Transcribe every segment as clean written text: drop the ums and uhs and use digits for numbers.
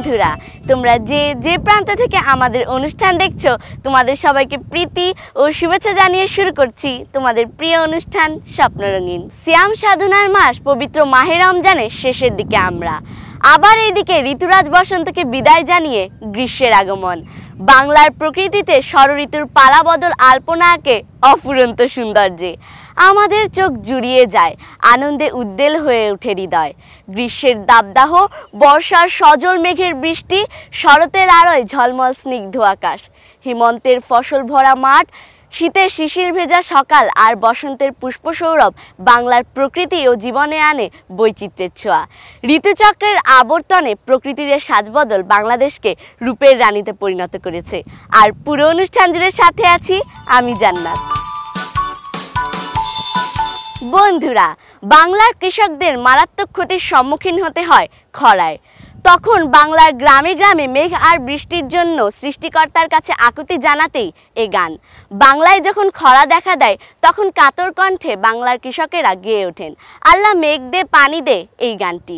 বন্ধুরা, তোমরা যে যে প্রান্ত থেকে আমাদের অনুষ্ঠান দেখছো, তোমাদের সবাইকে প্রীতি ও শুভেচ্ছা জানিয়ে শুরু করছি তোমাদের প্রিয় অনুষ্ঠান স্বপ্ন রঙিন। সিয়াম সাধনার মাস পবিত্র মাহে রমজানের শেষের দিকে আমরা আবার এইদিকে ঋতুরাজ বসন্তকে বিদায় জানিয়ে গ্রীষ্মের আগমন। বাংলার প্রকৃতিতে ষড়ঋতুর পালা বদল আলপনা আঁকে অফুরন্ত সৌন্দর্যে আমাদের চোখ জুড়িয়ে যায়, আনন্দে উদ্বেল হয়ে ওঠে হৃদয়। গ্রীষ্মের দাবদাহ, বর্ষার সজল মেঘের বৃষ্টি, শরতের আলোয় ঝলমল স্নিগ্ধ আকাশ, হেমন্তের ফসল ভরা মাঠ, শীতের শিশির ভেজা সকাল আর বসন্তের পুষ্প সৌরভ বাংলার প্রকৃতি ও জীবনে আনে বৈচিত্র্যের ছোঁয়া। ঋতুচক্রের আবর্তনে প্রকৃতির সাজবদল বাংলাদেশকে রূপের রানীতে পরিণত করেছে। আর পুরো অনুষ্ঠান জুড়ে সাথে আছি আমি জান্নাত। বন্ধুরা, বাংলার কৃষকদের মারাত্মক ক্ষতির সম্মুখীন হতে হয় খরায়। তখন বাংলার গ্রামে গ্রামে মেঘ আর বৃষ্টির জন্য সৃষ্টিকর্তার কাছে আকুতি জানাতেই এ গান। বাংলায় যখন খরা দেখা দেয়, তখন কাতর কণ্ঠে বাংলার কৃষকেরা গেয়ে ওঠেন আল্লাহ মেঘ দে পানি দে এই গানটি।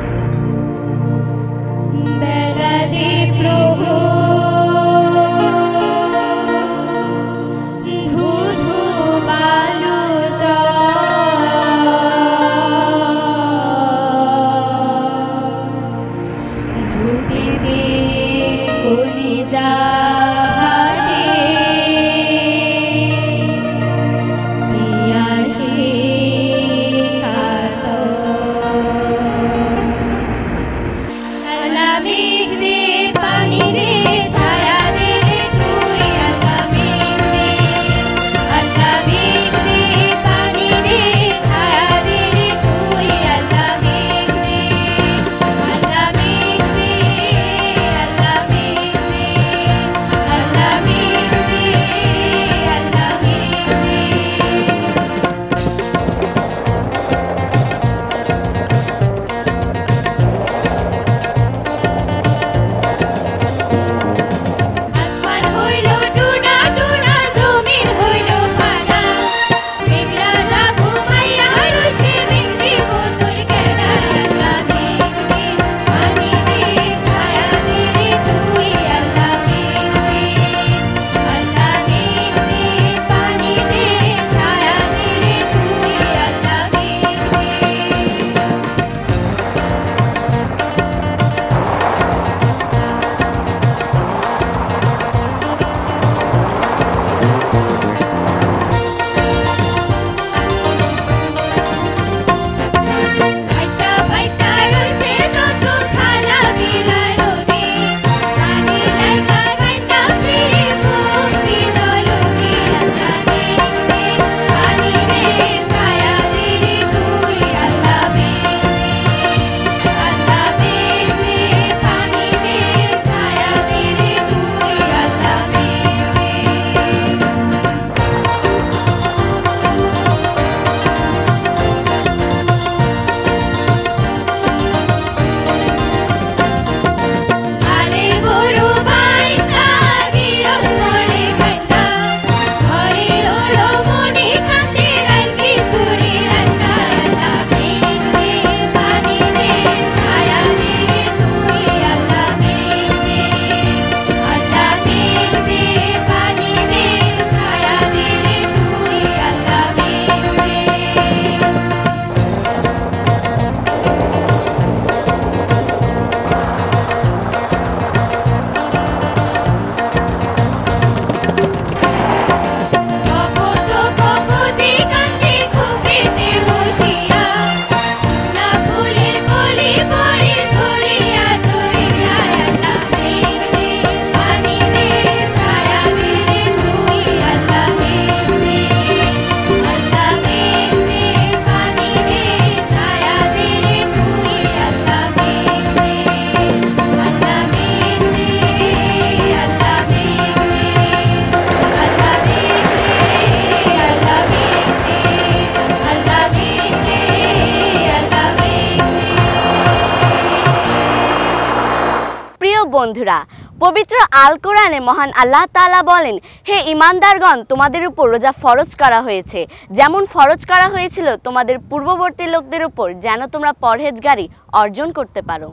বন্ধুরা, পবিত্র আল কোরআনে মহান আল্লাহ তাআলা বলেন, হে ঈমানদারগণ, তোমাদের উপর রোজা ফরজ করা হয়েছে, যেমন ফরজ করা হয়েছিল তোমাদের পূর্ববর্তী লোকদের উপর, যেন তোমরা পরহেজগারি অর্জন করতে পারো।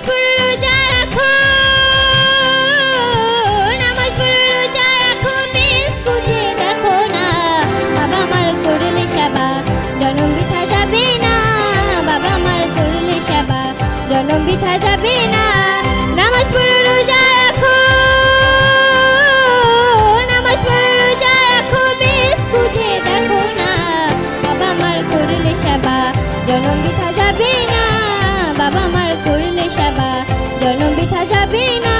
পড়ে রোজা রাখো, নামাজ পড়ে রোজা রাখো, বেশ খুঁজে দেখো না, বাবা মার করলে সেবা জনম বৃথা যাবে না, বাবা মার করলে সেবা জনম বৃথা যাবে না। নামাজ পড়ে রোজা রাখো, নামাজ পড়ে রোজা রাখো, বেশ খুঁজে দেখো না, বাবা মার করলে সেবা জনম বৃথা যাবে না, বাবা মার করলে সেবা জনম বৃথা যাবে না।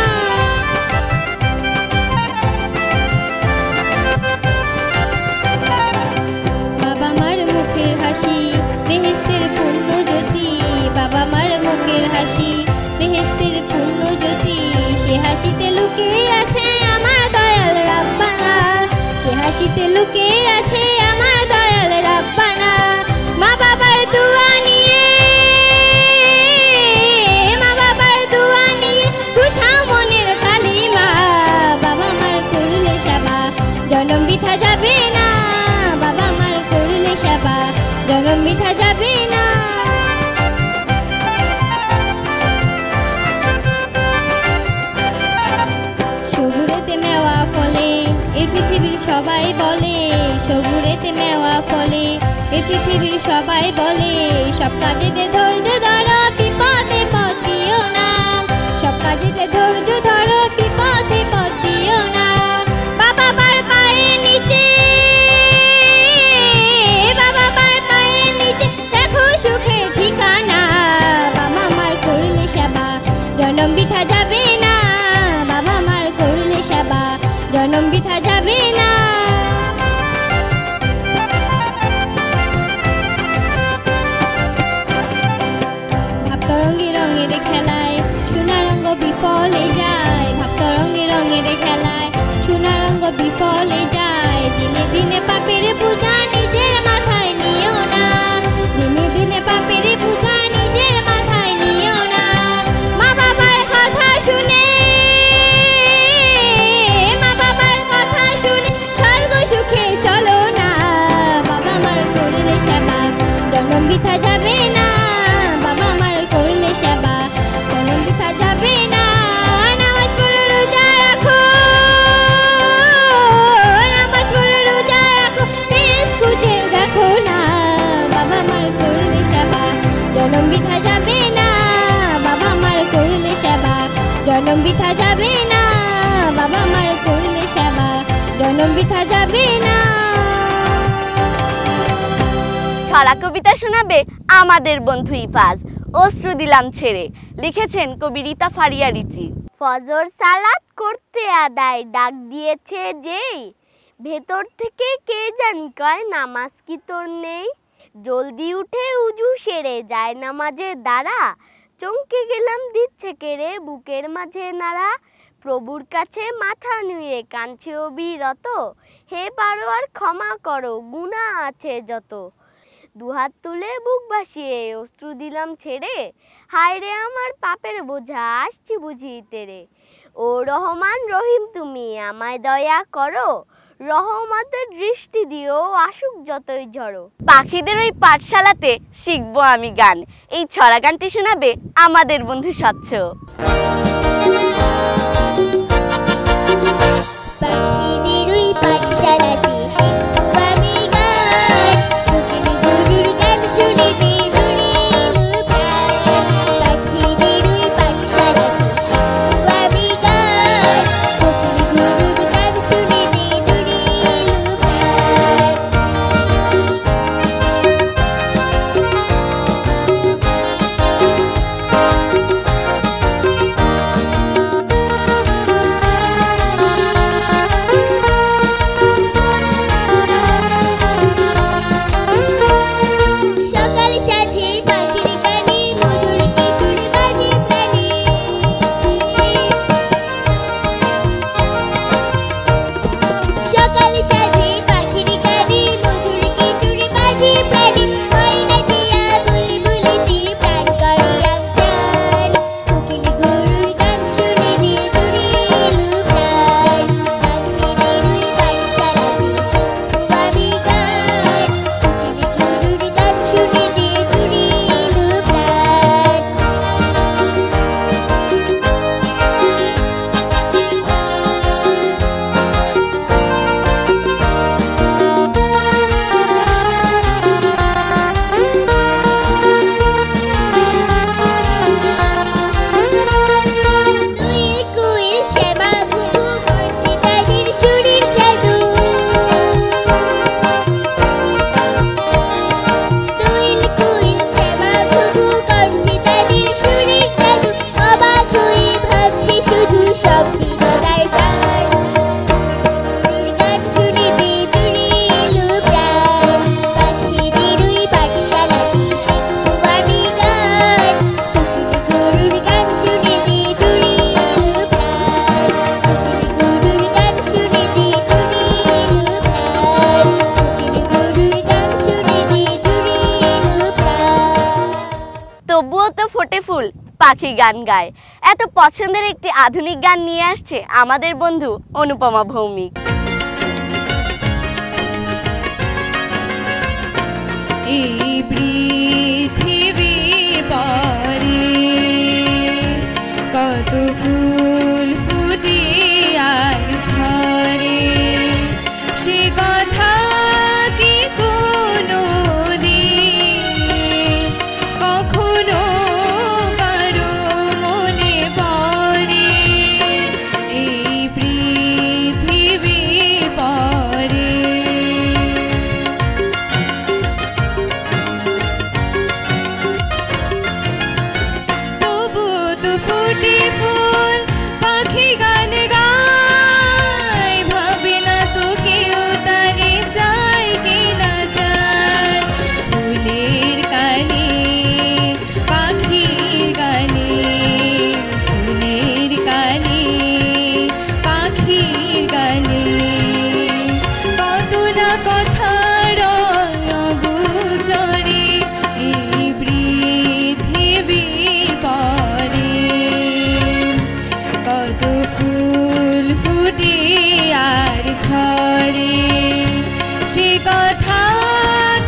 বাবা মার মুখের হাসি বেহেশতের পূর্ণ জ্যোতি, বাবা মার মুখের হাসি বেহেশতের পূর্ণ জ্যোতি, সে হাসিতে লুকিয়ে আছে আমার দয়াল রাব্বানা, সে হাসিতে লুকিয়ে আছে আমার দয়াল রাব্বানা। মা বাবার দোয়া নিয়ে, মা বাবার দোয়া নিয়ে গুছাও মনের কালিমা, বাবা মার করলে সেবা জনম বৃথা যাবে না, বাবা মার করলে সেবা জনম বৃথা যাবে না। সবুরেতে মেওয়া ফলে এই পৃথিবীর সবাই বলে, সবুরেতে মেওয়া ফলে এই পৃথিবীর সবাই বলে, সব কাজেতে ধৈর্য ধরো বিপদে পথ দিও না, সব কাজেতে ধৈর্য ধরো বিপদে পথ দিও না। বাবা মার পায়ের নিচে, বাবা মার পায়ের নিচে দেখো সুখের ঠিকানা, বাবা মার করলে সেবা জনম বৃথা যাবে না, বাবা মার করলে সেবা জনম বৃথা যাবে না। ভাবতরঙ্গি রঙের খেলায় সোনা রঙ বিফলে যায়, ভাবতরঙ্গি রঙের খেলায় সোনা রঙ বিফলে যায়, দিনে দিনে পাপের পূজা নিজের মাথায় নিও না, দিনে দিনে পাপের পূজা নিজের মাথায় নিও না। মা বাবার কথা শুনে, মা বাবার কথা শুনে স্বর্গ সুখে চলো না, বাবা মার করলে সেবা জনম বৃথা যাবে না, বাবা মার করলে সেবা জনম বৃথা যাবে না। নামাজ পড়ে রোজা রাখো, নামাজ পড়ে রোজা রাখো, বেশ খুঁজে দেখো না, বাবা মার করলে সেবা জনম বৃথা যাবে না, বাবা মার করলে সেবা জনম বৃথা যাবে না, বাবা মার করলে সেবা জনম বৃথা যাবে না। ছড়া কবিতা শোনাবে আমাদের বন্ধু ইফাজ। অশ্রু দিলাম ছেড়ে লিখেছেন কবি রিতা ফারিয়া রিচি। ফজর সালাত করতে আদায় ডাক দিয়েছে যেই, ভেতর থেকে কে জানি কয় নামাজ কি তোর নেই, জলদি উঠে উজু সেরে যায় নামাজে দাঁড়া, চমকে গেলাম দিচ্ছে কেড়ে বুকের মাঝে নাড়া, প্রভুর কাছে মাথা নুয়ে কাঁদছে অবিরত, হে পারো আর ক্ষমা করো গুনাহ আছে যত, দুহাত তুলে বুক ভাসিয়ে অশ্রু দিলাম ছেড়ে, হায় রে আমার পাপের বোঝা আসছি বুঝি তেরে, ও রহমান রহিম তুমি আমায় দয়া করো, রহমতের দৃষ্টি দিও আসুক যতই ঝড়ো। পাখিদের ওই পাঠশালাতে শিখবো আমি গান, এই ছড়া গানটি শোনাবে আমাদের বন্ধু স্বচ্ছ। পাখিদের ওই পাঠশালাতে শিখবো আমি গান, কোকিল গরুর গান শুনিতে জুড়িল প্রাণ, পাখিদের ওই পাঠশালাতে শিখবো আমি গান, কোকিল গরুর গান শুনিতে জুড়িল প্রাণ। পাখি গান গায়। এত পছন্দের একটি আধুনিক গান নিয়ে আসছে আমাদের বন্ধু অনুপমা ভৌমিক। এই পৃথিবীর পরে কত ফুল ফুটে আর ঝরে, সে কথা কি কোনো দিন কখনো কারো মনে পড়ে? এই পৃথিবীর পরে ফুটে ফুল পাখি গান গায়, ভাবে না তো কেউ তারে যায় কি না যায়। ফুলের কানে পাখির গানে, ফুলের কানে পাখির গানে, কত না কথার অগোচরে এই পৃথিবীর পরে কত ফুল ফুটে আর ঝরে, সে কথা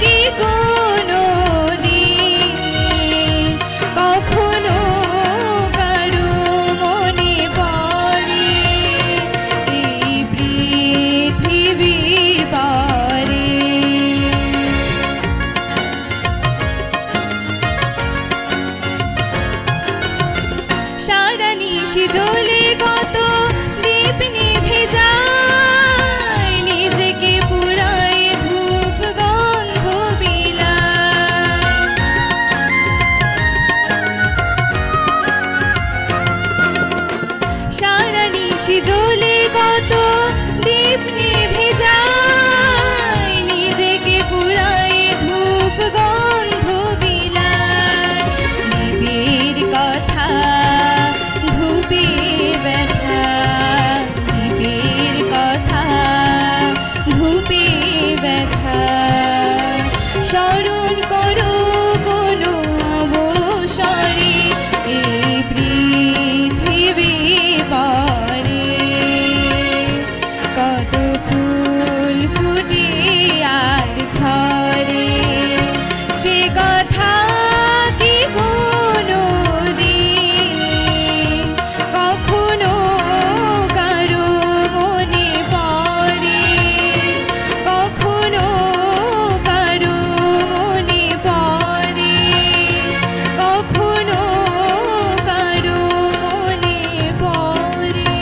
কি কোনো দিন কখনো কারো মনে পড়ে? এই পৃথিবীর পরে সারা নিশি জ্বলে কত দীপ নিভে যায়, নিজেকে পুরায় ধূপ গন্ধ বিলায়। সারা নিশি জ্বলে কত দীপ নিভে যায়, নিজেকে পুরায় ধূপ গন্ধ বিলায়। দীপের কথা ধূপের ব্যথা, দীপের কথা ধূপের ব্যথা, স্মরণ করো কোনো অবসরে এই পৃথিবীর পরে কত ফুল ফুটে আর ঝরে, সে কথা কি কোনো দিন কখনো কারো মনে পড়ে? কখনো কারো মনে পড়ে? কখনো কারো মনে পড়ে?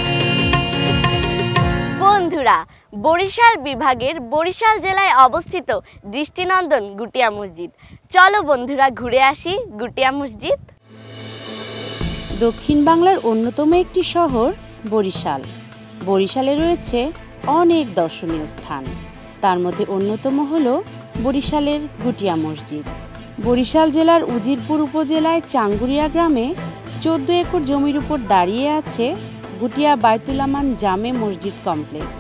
বন্ধুরা, বরিশাল বিভাগের বরিশাল জেলায় অবস্থিত দৃষ্টিনন্দন গুটিয়া মসজিদ। চলো বন্ধুরা ঘুরে আসি গুটিয়া মসজিদ। দক্ষিণ বাংলার অন্যতম একটি শহর বরিশাল। বরিশালে রয়েছে অনেক দর্শনীয় স্থান, তার মধ্যে অন্যতম হল বরিশালের গুটিয়া মসজিদ। বরিশাল জেলার উজিরপুর উপজেলায় চাঙ্গুরিয়া গ্রামে 14 একর জমির উপর দাঁড়িয়ে আছে গুটিয়া বায়তুল আমান জামে মসজিদ কমপ্লেক্স।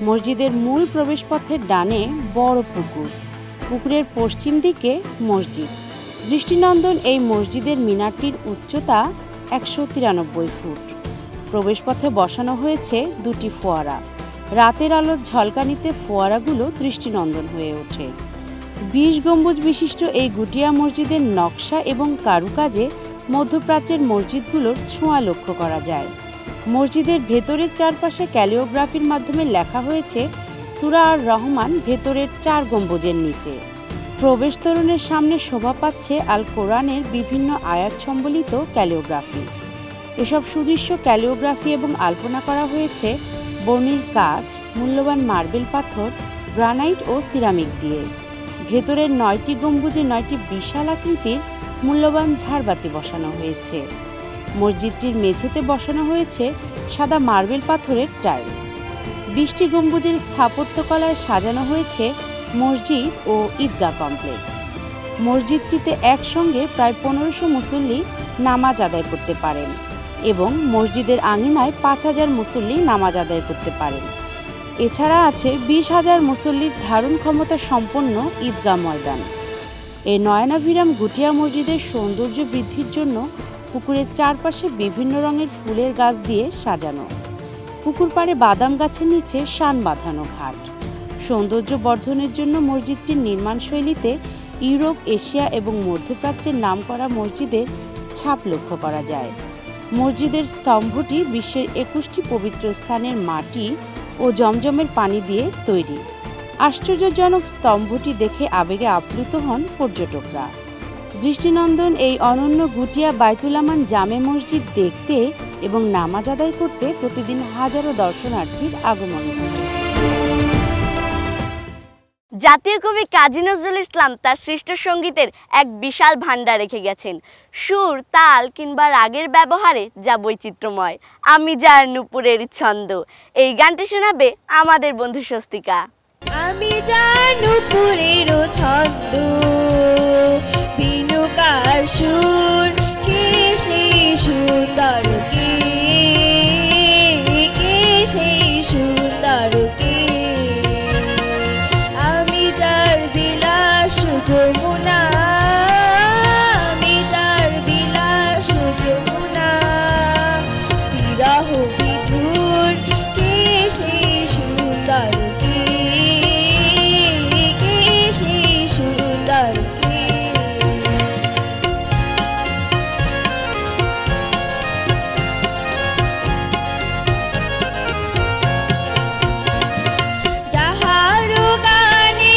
মসজিদের মূল প্রবেশপথের ডানে বড় পুকুর, পুকুরের পশ্চিম দিকে মসজিদ। দৃষ্টিনন্দন এই মসজিদের মিনারটির উচ্চতা 193 ফুট। প্রবেশপথে বসানো হয়েছে দুটি ফোয়ারা। রাতের আলোর ঝলকানিতে ফোয়ারাগুলো দৃষ্টিনন্দন হয়ে ওঠে। 20 গম্বুজ বিশিষ্ট এই গুটিয়া মসজিদের নকশা এবং কারুকাজে মধ্যপ্রাচ্যের মসজিদগুলোর ছোঁয়া লক্ষ্য করা যায়। মসজিদের ভেতরের চারপাশে ক্যালিওগ্রাফির মাধ্যমে লেখা হয়েছে সূরা আর রহমান ভেতরের 4 গম্বুজের নিচে। প্রবেশ তোরণের সামনে শোভা পাচ্ছে আল কোরআনের বিভিন্ন আয়াত সম্বলিত ক্যালিওগ্রাফি। এসব সুদৃশ্য ক্যালিওগ্রাফি এবং আলপনা করা হয়েছে বর্ণিল কাজ, মূল্যবান মার্বেল পাথর, গ্রানাইট ও সিরামিক দিয়ে। ভেতরের 9টি গম্বুজে 9টি বিশাল আকৃতির মূল্যবান ঝাড়বাতি বসানো হয়েছে। মসজিদটির মেঝেতে বসানো হয়েছে সাদা মার্বেল পাথরের টাইলস। 20টি গম্বুজের স্থাপত্যকলায় সাজানো হয়েছে মসজিদ ও ঈদগাহ কমপ্লেক্স। মসজিদটিতে একসঙ্গে প্রায় 1500 মুসল্লি নামাজ আদায় করতে পারেন এবং মসজিদের আঙিনায় 5000 মুসল্লি নামাজ আদায় করতে পারেন। এছাড়া আছে 20,000 মুসল্লির ধারণ ক্ষমতা সম্পন্ন ঈদগাহ ময়দান। এই নয়নাভিরাম গুটিয়া মসজিদের সৌন্দর্য বৃদ্ধির জন্য পুকুরের চারপাশে বিভিন্ন রঙের ফুলের গাছ দিয়ে সাজানো। পুকুর পাড়ে বাদাম গাছের নিচে শান বাঁধানো ঘাট। সৌন্দর্য বর্ধনের জন্য মসজিদটির নির্মাণ শৈলীতে ইউরোপ, এশিয়া এবং মধ্যপ্রাচ্যের নামকরা মসজিদের ছাপ লক্ষ্য করা যায়। মসজিদের স্তম্ভটি বিশ্বের 21টি পবিত্র স্থানের মাটি ও জমজমের পানি দিয়ে তৈরি। আশ্চর্যজনক স্তম্ভটি দেখে আবেগে আপ্লুত হন পর্যটকরা। দৃষ্টিনন্দন এই অনন্য গুটিয়া বাইতুল আমান জামে মসজিদ দেখতে এবং নামাজ আদায় করতে প্রতিদিন হাজারো দর্শনার্থীর আগমন ঘটে। জাতীয় কবি কাজী নজরুল ইসলাম তার সৃষ্ট সঙ্গীতের এক বিশাল ভাণ্ডার রেখে গেছেন। সুর, তাল কিংবা রাগের ব্যবহারে যা বৈচিত্র্যময়। আমি যার নূপুরের ছন্দ, এই গানটি শোনাবে আমাদের বন্ধু স্বস্তিকা। আমি যার নূপুরের ছন্দ, বিনুকার সুর, কে সেই সুন্দর, কে সেই সুন্দর, কে আমি যার বিলাস যমুনা, আমি যার বিলাস যমুনা, বিরহ বিধুর, কে সেই সুন্দর, কে সেই সুন্দর, কে যাহারো গানে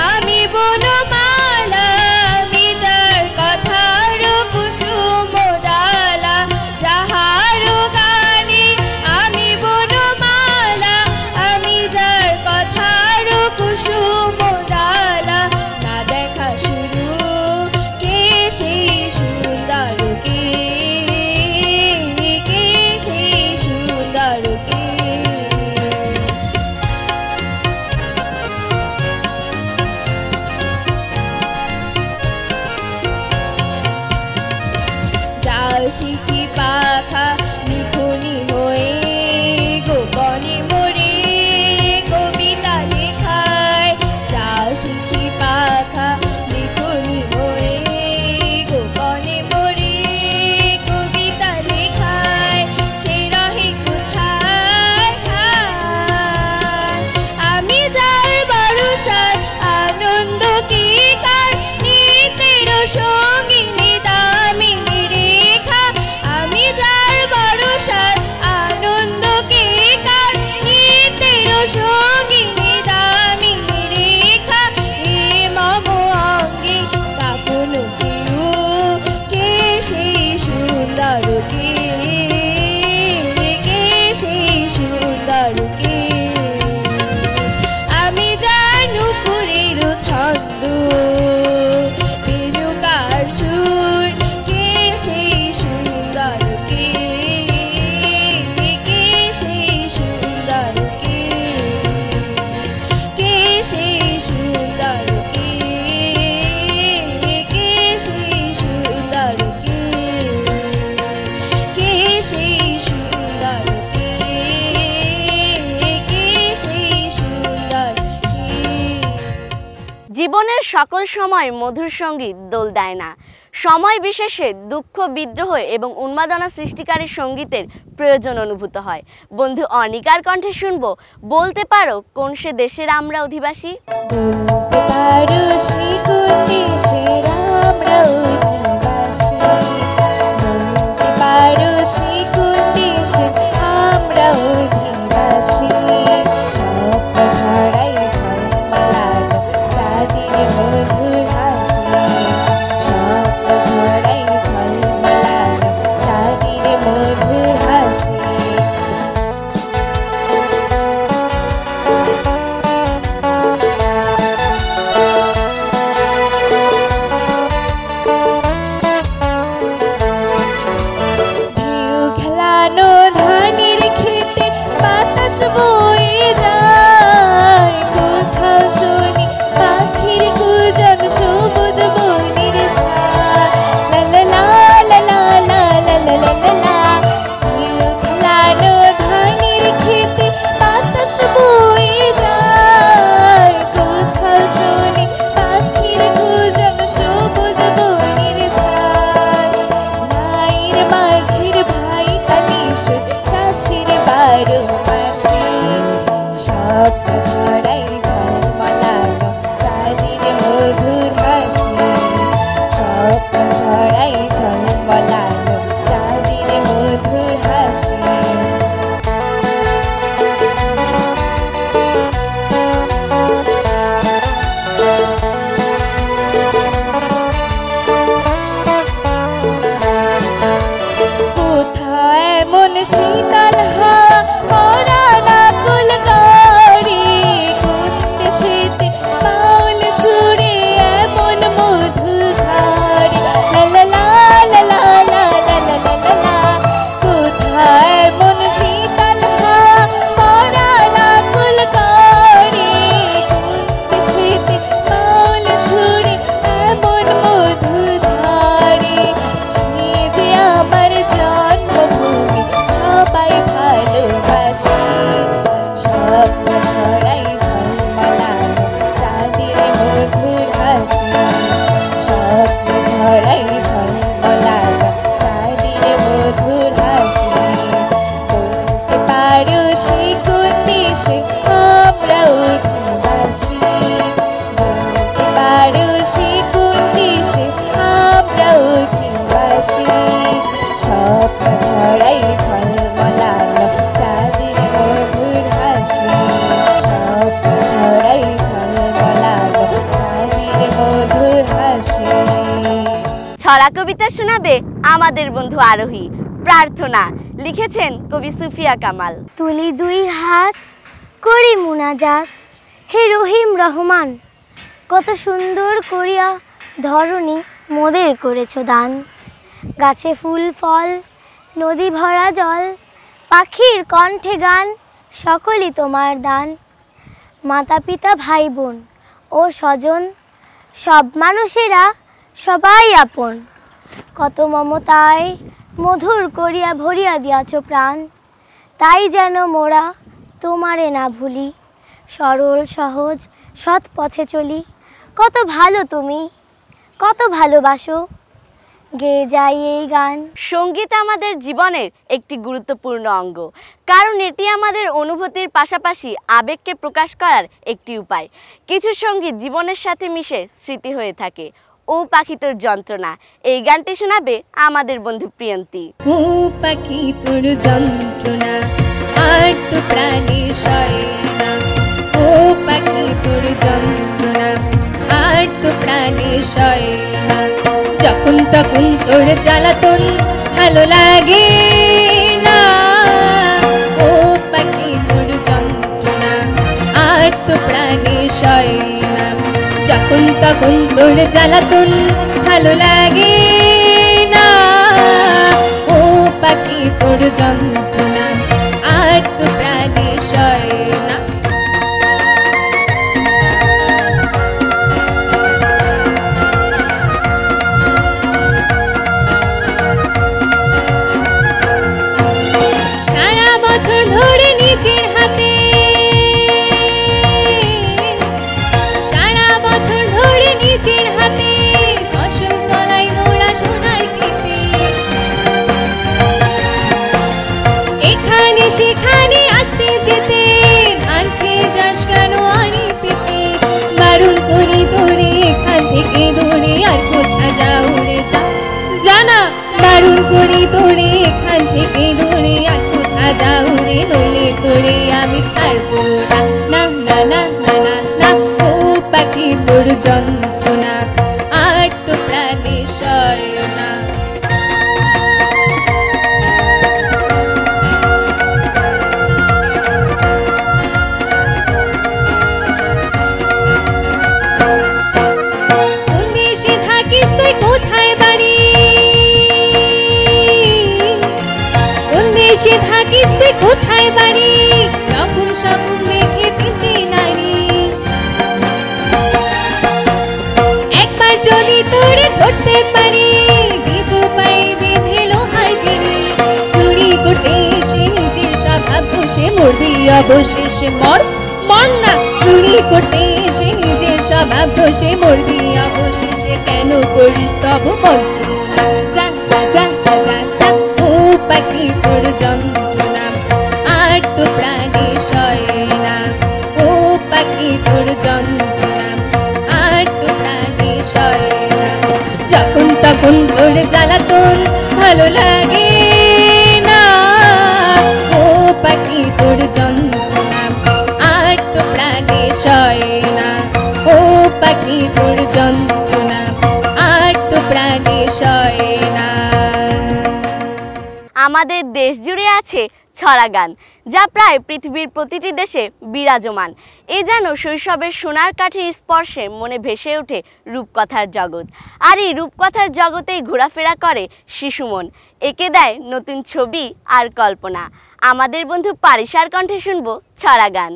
আমি বনমালা, আমি যার কথার কুসুম ডালা, যাহারো গানে আমি বনমালা, আমি যার কথার কুসুম ডালা, না দেখা শুরু, কে সেই সুন্দর, কে সেই সুন্দর, কে শিখি পাখা লিখুনি হয়ে গোপনে মরে কবিতা লেখায়, শিখি পাখা লিখুনি হয়ে গোপনে মরে কবিতা লেখায়, সে রহে কোথায় আমি যার বরসার আনন্দ কি কার, নিতের সঙ্গিনী দামিনী রেখা, আমি যার বরসার আনন্দ কি কার, নিতের সঙ্গিনী দামিনী রেখা, এ মম অঙ্গে কাপুন কেউ, কে সেই সুন্দর, কে সেই সুন্দর, কে আমি যার নূপুরের ছন্দ, বিনুকার সুর, কে সেই সুন্দর, কে সেই সুন্দর, কে সেই সুন্দর, কে সেই সুন্দর, কে সেই সুন্দর, সেই সুন্দর, জীবনের সকল সময় মধুর সঙ্গীত দোল দেয় না। সময় বিশেষে দুঃখ, বিদ্রোহ এবং উন্মাদনা সৃষ্টিকারী সঙ্গীতের প্রয়োজন অনুভূত হয়। বন্ধু অনিকার কণ্ঠে শুনবো বলতে পারো কোন সে দেশের আমরা অধিবাসী। বলতে পারো সে কোন দেশের আমরা অধিবাসী, বলতে পারো সে কোন দেশের আমরা অধিবাসী, স্বপ্ন ছড়াই ঝলমলানো চাঁদের মধুর হাসি, স্বপ্ন ছড়াই ঝলমলানো চাঁদের মধুর হাসি। ছড়া কবিতা শোনাবে আমাদের বন্ধু আরোহী। প্রার্থনা লিখেছেন কবি সুফিয়া কামাল। তুলি দুই হাত করি মুনাজাত, হে রহিম রহমান, কত সুন্দর করিয়া ধরণী মোদের করেছ দান। গাছে ফুল ফল, নদী ভরা জল, পাখির কণ্ঠে গান, সকলই তোমার দান। মাতা পিতা ভাই বোন ও স্বজন, সব মানুষেরা সবাই আপন। কত মমতায় মধুর করিয়া ভরিয়া দিয়াছ প্রাণ, তাই যেন মোরা তোমারে না ভুলি। সরল সহজ সৎ পথে চলি, কত ভালো তুমি, কত ভালোবাসো, গেয়ে যাই এই গান। সঙ্গীত আমাদের জীবনের একটি গুরুত্বপূর্ণ অঙ্গ, কারণ এটি আমাদের অনুভূতির পাশাপাশি আবেগকে প্রকাশ করার একটি উপায়। কিছু সঙ্গীত জীবনের সাথে মিশে স্মৃতি হয়ে থাকে। ও পাখি তোর যন্ত্রণা, এই গানটি শোনাবে আমাদের বন্ধু প্রিয়ন্তী। ও পাখি তোর যন্ত্রণা আর তো প্রাণে সয় না, ও পাখি তোর যন্ত্রণা আর তো প্রাণে সয় না। যখন তখন তোর জ্বালাতন ভালো লাগে না, ও পাখি তোর যন্ত্রণা আর তো প্রাণে সয় না। যখন তখন তোর জ্বালাতন ভালো লাগে না, ও পাখি তোর যন্ত্রণা আর তো প্রাণে সয় না। সারা বছর ধরে নিজের হাতে, সারা বছর ধরে নিজের হাতে ফসল ফলাই মোরা সোনার খেতে। এখানে সেখানে আসতে যেতে ধান খেয়ে যাস কেন আনি পেতে। বারণ করি তোরে এখান থেকে দূরে আর কোথা যাও রে যা, জানা বারণ করি তোরে এখান থেকে দূরে আর কোথা যাও রে, নইলে তোরে আমি ছাড়বো না। না না না না না, ও পাখি তোর যন্ত্রণা আর তো প্রাণে সয় না। কোন দেশে থাকিস তুই, কোথায় বাড়ি, কোন দেশে থাকিস তুই, কোথায় বাড়ি, রকম সকম দেখে চিনতে নারী। একবার যদি তোরে ধরতে পারি, দিব পায়ে বেঁধে লোহার গেড়ে। চুরি করতে এসে নিজের স্বভাব বসে মরবি অবশেষে, মর মর না। চুরি করতে এসে নিজের স্বভাব বসে মরবি অবশেষে, কেন করিস তব বন্ধনা। যা যা যা যা যা যা, ও পাখি তোর যন্ত্রণা আর তো প্রাণে সয় না, ও পাখি তোর যন্ত্রণা আর তো প্রাণে সয় না। যখন তখন তোর জ্বালাতন ভালো লাগে না, ও পাখি তোর যন্ত্রণা আর তো প্রাণে সয় না, ও পাখি তোর যন্ত্রণা আর তো প্রাণে সয় না। আমাদের দেশ জুড়ে আছে ছড়া গান, যা প্রায় পৃথিবীর প্রতিটি দেশে বিরাজমান। এ যেন শৈশবের সোনার কাঠির স্পর্শে মনে ভেসে ওঠে রূপকথার জগৎ। আর এই রূপকথার জগতেই ঘোরাফেরা করে শিশু মন, এঁকে দেয় নতুন ছবি আর কল্পনা। আমাদের বন্ধু পারিসার কণ্ঠে শুনবো ছড়া গান।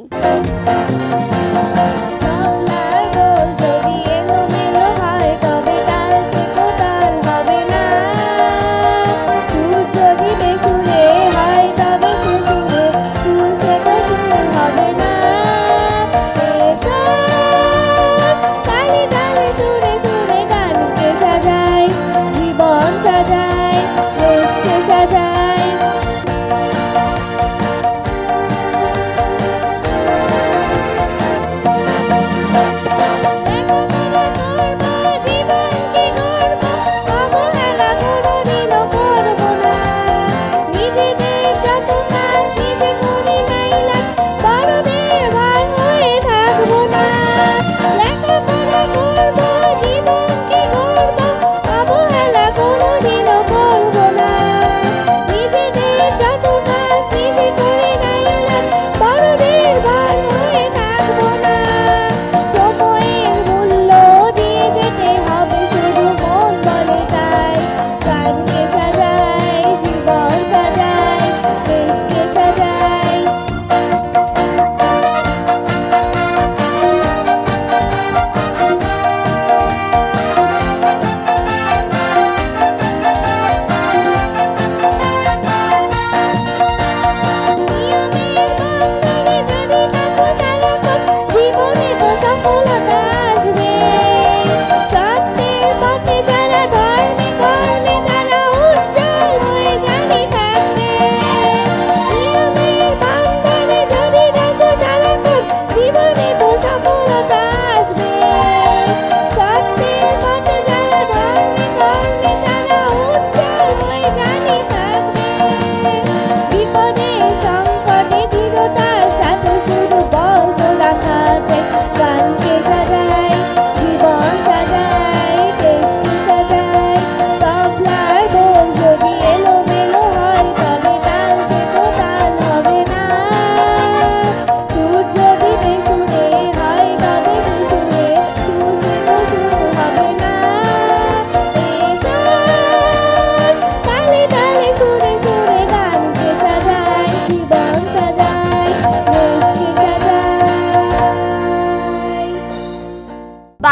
সাজায়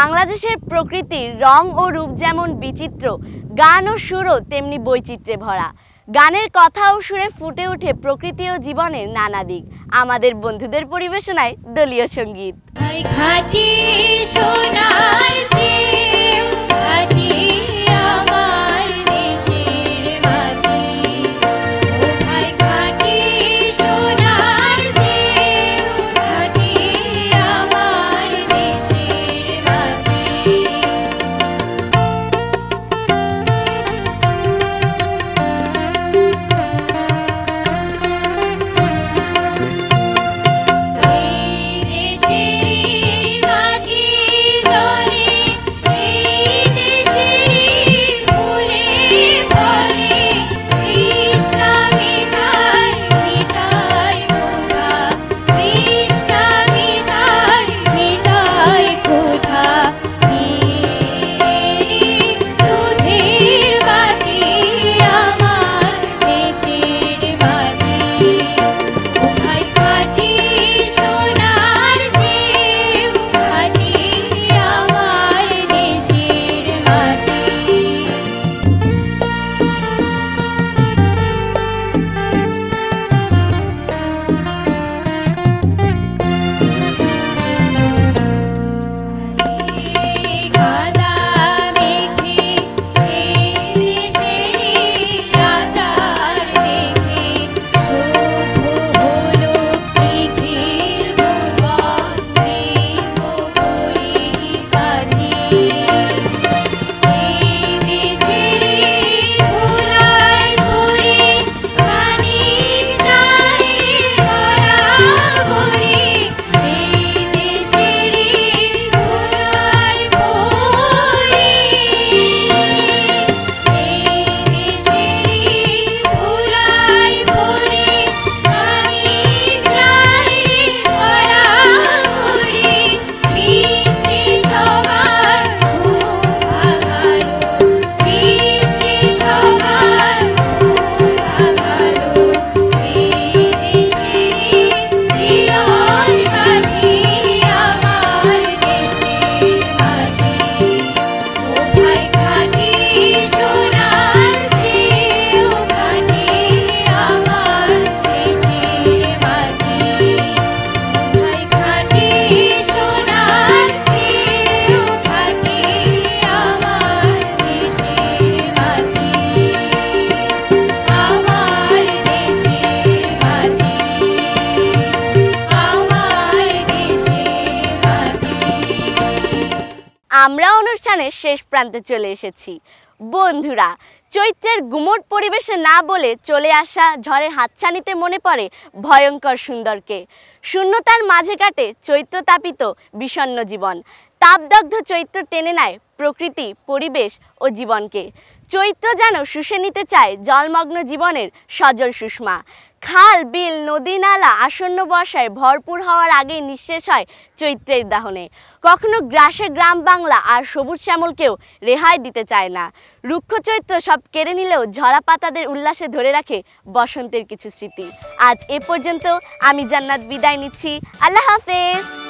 বাংলাদেশের প্রকৃতির রং ও রূপ যেমন বিচিত্র, গান ও সুরও তেমনি বৈচিত্র্যে ভরা। গানের কথা ও সুরে ফুটে ওঠে প্রকৃতি ও জীবনের নানা দিক। আমাদের বন্ধুদের পরিবেশনায় দলীয় সঙ্গীত। ঘাটি সোনার চেয়েও ঘাটি আমার দেশের মাটি, ও ভাই ঘাটি সোনার চেয়েও ঘাটি আমার দেশের মাটি। আমরা অনুষ্ঠানের শেষ প্রান্তে চলে এসেছি। বন্ধুরা, চৈত্রের গুমোট পরিবেশে না বলে চলে আসা ঝড়ের হাতছানিতে মনে পড়ে ভয়ঙ্কর সুন্দরকে। শূন্যতার মাঝে কাটে চৈত্রতাপিত বিষণ্ণ জীবন। তাপদগ্ধ চৈত্র টেনে নেয় প্রকৃতি, পরিবেশ ও জীবনকে। চৈত্র যেন শুষে নিতে চায় জলমগ্ন জীবনের সজল সুষমা। খাল, বিল, নদী, নালা আসন্ন বর্ষায় ভরপুর হওয়ার আগেই নিঃশেষ হয় চৈত্রের দাহনে। কখনো গ্রাসে গ্রাম বাংলা আর সবুজ শ্যামলকেও রেহাই দিতে চায় না। রুক্ষ চৈত্র সব কেড়ে নিলেও ঝরা পাতাদের উল্লাসে ধরে রাখে বসন্তের কিছু স্মৃতি। আজ এ পর্যন্ত। আমি জান্নাত বিদায় নিচ্ছি। আল্লাহ হাফেজ।